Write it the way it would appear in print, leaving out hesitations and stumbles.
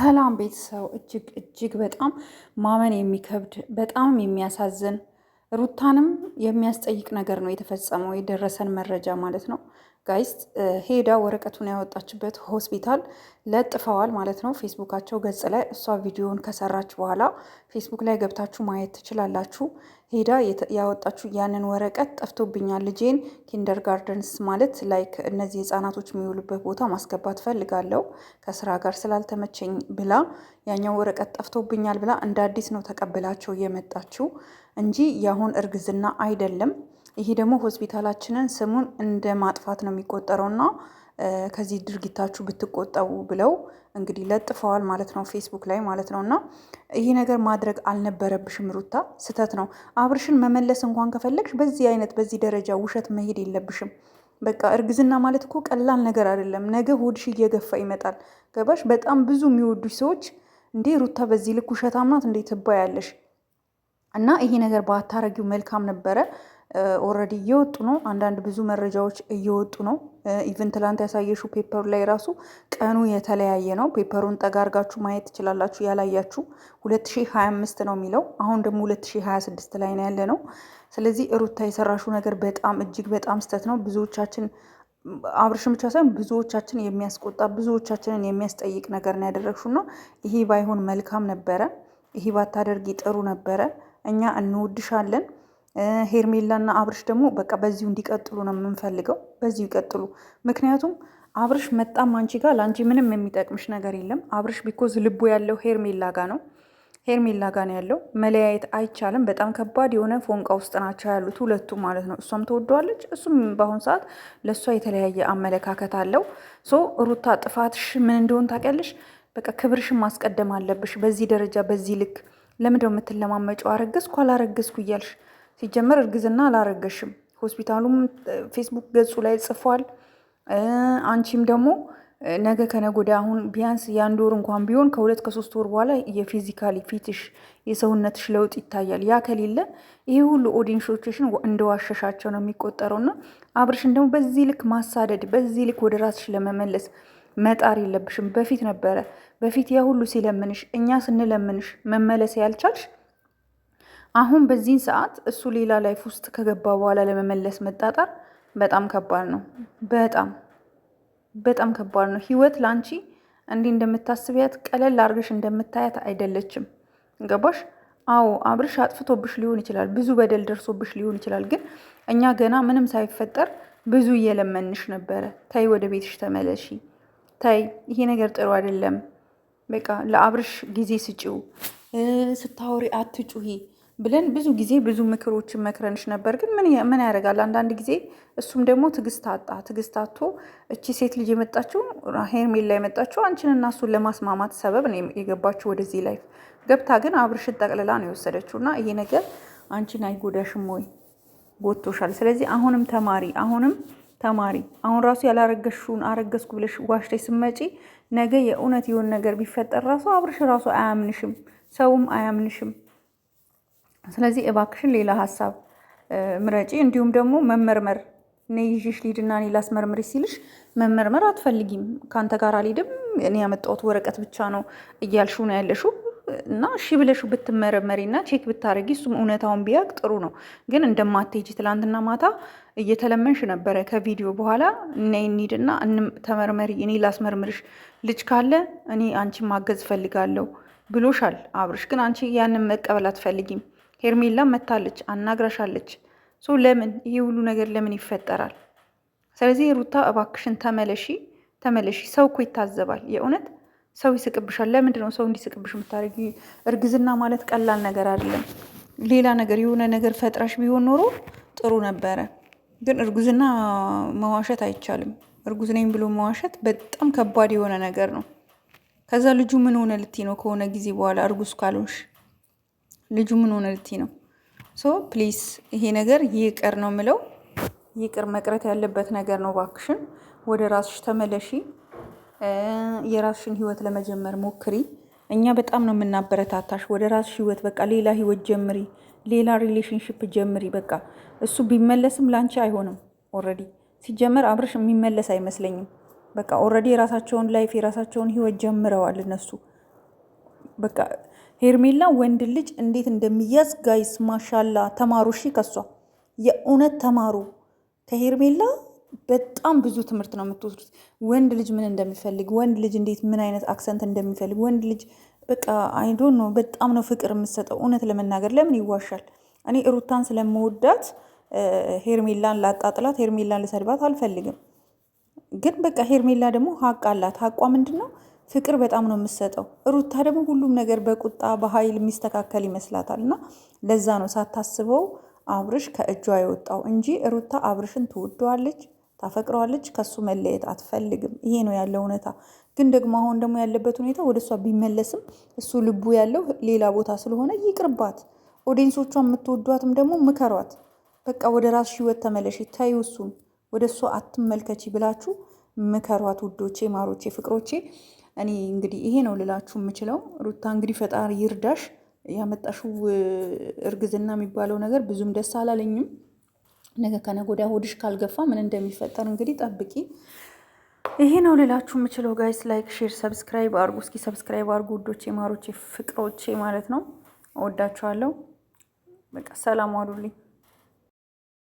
ሰላም ቤተሰብ እጅግ በጣም ማመን የሚከብድ በጣም የሚያሳዝን ሩታንም የሚያስጠይቅ ነገር ነው የተፈጸመው። የደረሰን መረጃ ማለት ነው ጋይስ። ሄዳ ወረቀቱን ያወጣችበት ሆስፒታል ለጥፈዋል ማለት ነው ፌስቡካቸው ገጽ ላይ። እሷ ቪዲዮን ከሰራች በኋላ ፌስቡክ ላይ ገብታችሁ ማየት ትችላላችሁ። ሄዳ ያወጣችሁ ያንን ወረቀት ጠፍቶብኛል፣ ልጄን ኪንደር ጋርደንስ ማለት ላይክ እነዚህ ህጻናቶች የሚውሉበት ቦታ ማስገባት ፈልጋለሁ ከስራ ጋር ስላልተመቸኝ ብላ ያኛው ወረቀት ጠፍቶብኛል ብላ እንደ አዲስ ነው ተቀብላቸው የመጣችው እንጂ ያሁን እርግዝና አይደለም። ይሄ ደግሞ ሆስፒታላችንን ስሙን እንደ ማጥፋት ነው የሚቆጠረውና ከዚህ ድርጊታችሁ ብትቆጠቡ ብለው እንግዲህ ለጥፈዋል ማለት ነው ፌስቡክ ላይ ማለት ነው። እና ይሄ ነገር ማድረግ አልነበረብሽም ሩታ፣ ስህተት ነው። አብርሽን መመለስ እንኳን ከፈለግሽ በዚህ አይነት በዚህ ደረጃ ውሸት መሄድ የለብሽም። በቃ እርግዝና ማለት እኮ ቀላል ነገር አይደለም። ነገ ሆድሽ እየገፋ ይመጣል። ገባሽ? በጣም ብዙ የሚወዱሽ ሰዎች እንዴ ሩታ በዚህ ልክ ውሸታም ናት እንዴ ትባያለሽ። እና ይሄ ነገር ባታረጊው መልካም ነበረ። ኦልሬዲ እየወጡ ነው፣ አንዳንድ ብዙ መረጃዎች እየወጡ ነው። ኢቨን ትላንት ያሳየሽው ፔፐሩ ላይ ራሱ ቀኑ የተለያየ ነው። ፔፐሩን ጠጋርጋችሁ ማየት ትችላላችሁ ያላያችሁ። 2025 ነው የሚለው፣ አሁን ደግሞ 2026 ላይ ነው ያለ ነው። ስለዚህ ሩታ የሰራሹ ነገር በጣም እጅግ በጣም ስህተት ነው። ብዙዎቻችን አብርሽን ብቻ ሳይሆን ብዙዎቻችን የሚያስቆጣ ብዙዎቻችንን የሚያስጠይቅ ነገር ነው ያደረግሹና ይሄ ባይሆን መልካም ነበረ። ይሄ ባታደርጊ ጥሩ ነበረ። እኛ እንወድሻለን። ሄርሜላና አብርሽ ደግሞ በቃ በዚሁ እንዲቀጥሉ ነው የምንፈልገው። በዚሁ ይቀጥሉ። ምክንያቱም አብርሽ መጣም አንቺ ጋር ለአንቺ ምንም የሚጠቅምሽ ነገር የለም። አብርሽ ቢኮዝ ልቡ ያለው ሄርሜላ ጋ ነው፣ ሄርሜላ ጋ ነው ያለው። መለያየት አይቻልም። በጣም ከባድ የሆነ ፎንቃ ውስጥ ናቸው ያሉት ሁለቱ ማለት ነው። እሷም ትወደዋለች፣ እሱም በአሁኑ ሰዓት ለእሷ የተለያየ አመለካከት አለው። ሶ ሩታ ጥፋትሽ ምን እንደሆን ታውቂያለሽ። በቃ ክብርሽን ማስቀደም አለብሽ። በዚህ ደረጃ በዚህ ልክ ለምንድነው የምትለማመጪው? አረገዝኩ አላረገዝኩ እያልሽ ሲጀመር እርግዝና አላረገሽም። ሆስፒታሉም ፌስቡክ ገጹ ላይ ጽፏል። አንቺም ደግሞ ነገ ከነገ ወዲያ አሁን ቢያንስ የአንድ ወር እንኳን ቢሆን ከ2 ከ3 ወር በኋላ የፊዚካሊ ፊትሽ የሰውነትሽ ለውጥ ይታያል። ያ ከሌለ ይሄ ሁሉ ኦዲየንሶችሽን እንደዋሸሻቸው ነው የሚቆጠረውና አብርሽን ደግሞ በዚህ ልክ ማሳደድ፣ በዚህ ልክ ወደ ራስሽ ለመመለስ መጣር የለብሽም። በፊት ነበረ በፊት ያ ሁሉ ሲለምንሽ እኛ ስንለምንሽ መመለስ ያልቻልሽ አሁን በዚህን ሰዓት እሱ ሌላ ላይፍ ውስጥ ከገባ በኋላ ለመመለስ መጣጣር በጣም ከባድ ነው። በጣም ከባድ ነው። ህይወት ለአንቺ እንዲህ እንደምታስቢያት ቀለል አድርገሽ እንደምታያት አይደለችም። ገባሽ? አዎ አብርሽ አጥፍቶብሽ ሊሆን ይችላል፣ ብዙ በደል ደርሶብሽ ሊሆን ይችላል። ግን እኛ ገና ምንም ሳይፈጠር ብዙ እየለመንሽ ነበረ። ታይ ወደ ቤትሽ ተመለሺ፣ ታይ ይሄ ነገር ጥሩ አይደለም። በቃ ለአብርሽ ጊዜ ስጪው፣ ስታወሪ አትጩሂ ብለን ብዙ ጊዜ ብዙ ምክሮችን መክረንሽ ነበር። ግን ምን ያደርጋል አንዳንድ ጊዜ እሱም ደግሞ ትዕግስት አጣ። ትዕግስት አጥቶ እቺ ሴት ልጅ የመጣችው ሄርሜላ የመጣችው አንቺን እና እሱን ለማስማማት ሰበብ ነው የገባችው ወደዚህ ላይፍ ገብታ፣ ግን አብርሽን ጠቅልላ ነው የወሰደችው። እና ይሄ ነገር አንቺን አይጎዳሽም ወይ? ጎቶሻል። ስለዚህ አሁንም ተማሪ አሁን ራሱ ያላረገሽውን አረገዝኩ ብለሽ ዋሽተሽ ስትመጪ ነገ የእውነት የሆነ ነገር ቢፈጠር ራሱ አብርሽ ራሱ አያምንሽም፣ ሰውም አያምንሽም። ስለዚህ እባክሽን ሌላ ሀሳብ ምረጪ። እንዲሁም ደግሞ መመርመር እኔ ይዤሽ ሊድና እኔ ላስመርምር ሲልሽ መመርመር አትፈልጊም። ከአንተ ጋር አልሄድም እኔ ያመጣሁት ወረቀት ብቻ ነው እያልሽው ነው ያለሽው። እና እሺ ብለሽው ብትመረመሪና ቼክ ብታረጊ እሱም እውነታውን ቢያቅ ጥሩ ነው። ግን እንደማትሄጂ ትላንትና ማታ እየተለመንሽ ነበረ። ከቪዲዮ በኋላ ነይ እንሂድና ተመርመሪ፣ እኔ ላስመርምርሽ፣ ልጅ ካለ እኔ አንቺን ማገዝ ፈልጋለሁ ብሎሻል አብርሽ። ግን አንቺ ያንን መቀበል አትፈልጊም። ሄርሜላ መታለች፣ አናግራሻለች። ለምን ይሄ ሁሉ ነገር ለምን ይፈጠራል? ስለዚህ ሩታ እባክሽን ተመለሺ። ሰው እኮ ይታዘባል። የእውነት ሰው ይስቅብሻል። ለምንድን ነው ሰው እንዲስቅብሽ የምታደርጊ? እርግዝና ማለት ቀላል ነገር አይደለም። ሌላ ነገር የሆነ ነገር ፈጥረሽ ቢሆን ኖሮ ጥሩ ነበረ። ግን እርጉዝና መዋሸት አይቻልም። እርጉዝ ነኝ ብሎ መዋሸት በጣም ከባድ የሆነ ነገር ነው። ከዛ ልጁ ምን ሆነ ልትይ ነው? ከሆነ ጊዜ በኋላ እርጉዝ ካልሆንሽ ልጁ ምን ሆነ ልትይ ነው? ፕሊስ ይሄ ነገር ይቅር ነው የምለው። ይቅር መቅረት ያለበት ነገር ነው። እባክሽን ወደ ራስሽ ተመለሺ። የራስሽን ህይወት ለመጀመር ሞክሪ። እኛ በጣም ነው የምናበረታታሽ። ወደ ራስሽ ህይወት በቃ ሌላ ህይወት ጀምሪ፣ ሌላ ሪሌሽንሽፕ ጀምሪ። በቃ እሱ ቢመለስም ላንቺ አይሆንም። ኦልሬዲ ሲጀመር አብርሽ የሚመለስ አይመስለኝም። በቃ ኦልሬዲ የራሳቸውን ላይፍ የራሳቸውን ህይወት ጀምረዋል እነሱ። በቃ ሄርሜላ ወንድ ልጅ እንዴት እንደሚያዝ ጋይስ ማሻላ ተማሩ። እሺ ከሷ የእውነት ተማሩ ከሄርሜላ በጣም ብዙ ትምህርት ነው የምትወስዱት። ወንድ ልጅ ምን እንደሚፈልግ፣ ወንድ ልጅ እንዴት ምን አይነት አክሰንት እንደሚፈልግ፣ ወንድ ልጅ በቃ አይዶን ነው። በጣም ነው ፍቅር የምትሰጠው። እውነት ለመናገር ለምን ይዋሻል? እኔ ሩታን ስለምወዳት ሄርሜላን ላጣጥላት፣ ሄርሜላን ልሰድባት አልፈልግም። ግን በቃ ሄርሜላ ደግሞ ሀቅ አላት። ሀቋ ምንድን ነው? ፍቅር በጣም ነው የምትሰጠው። ሩታ ደግሞ ሁሉም ነገር በቁጣ በኃይል የሚስተካከል ይመስላታል። እና ለዛ ነው ሳታስበው አብርሽ ከእጇ የወጣው እንጂ ሩታ አብርሽን ትወደዋለች፣ ታፈቅረዋለች፣ ከሱ መለየት አትፈልግም። ይሄ ነው ያለው እውነታ። ግን ደግሞ አሁን ደግሞ ያለበት ሁኔታ ወደ እሷ ቢመለስም እሱ ልቡ ያለው ሌላ ቦታ ስለሆነ ይቅርባት። ኦዲየንሶቿ የምትወዷትም ደግሞ ምከሯት። በቃ ወደ ራስሽ ህይወት ተመለሽ፣ ታዩ እሱን ወደ እሷ አትመልከቺ ብላችሁ ምከሯት። ውዶቼ፣ ማሮቼ፣ ፍቅሮቼ እኔ እንግዲህ ይሄ ነው ልላችሁ የምችለው። ሩታ እንግዲህ ፈጣሪ ይርዳሽ። ያመጣሽው እርግዝና የሚባለው ነገር ብዙም ደስ አላለኝም። ነገ ከነገ ወዲያ ሆድሽ ካልገፋ ምን እንደሚፈጠር እንግዲህ ጠብቂ። ይሄ ነው ልላችሁ የምችለው ጋይስ። ላይክ፣ ሼር፣ ሰብስክራይብ አርጉ። እስኪ ሰብስክራይብ አርጉ ውዶቼ፣ ማሮቼ፣ ፍቅሮቼ ማለት ነው። እወዳችኋለሁ። በቃ ሰላም ዋሉልኝ።